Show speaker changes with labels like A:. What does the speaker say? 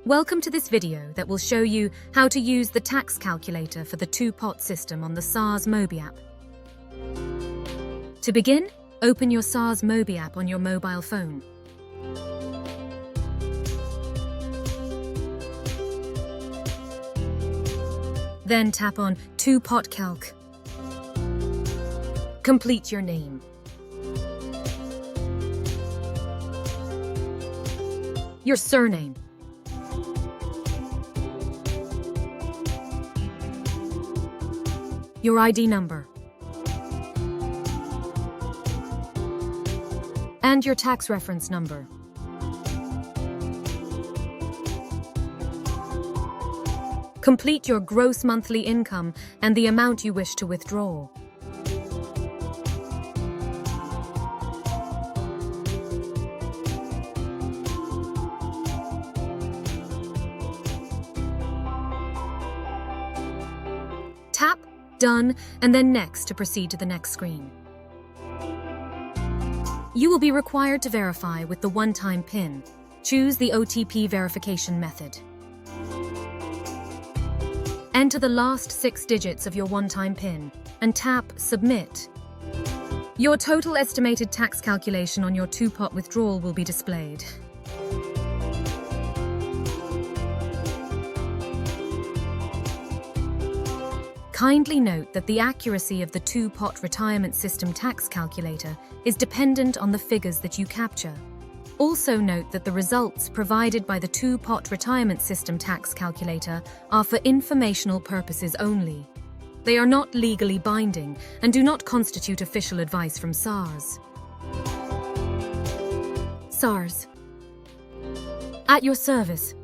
A: Welcome to this video that will show you how to use the tax calculator for the two-pot system on the SARS MobiApp. To begin, open your SARS MobiApp on your mobile phone. Then tap on Two-Pot Calc. Complete your name. Your surname. Your ID number. And your tax reference number. Complete your gross monthly income and the amount you wish to withdraw. Tap Done, and then Next to proceed to the next screen. You will be required to verify with the one-time PIN. Choose the OTP verification method. Enter the last 6 digits of your one-time PIN and tap Submit. Your total estimated tax calculation on your two-pot withdrawal will be displayed. Kindly note that the accuracy of the two-pot retirement system tax calculator is dependent on the figures that you capture. Also note that the results provided by the two-pot retirement system tax calculator are for informational purposes only. They are not legally binding and do not constitute official advice from SARS. SARS. At your service.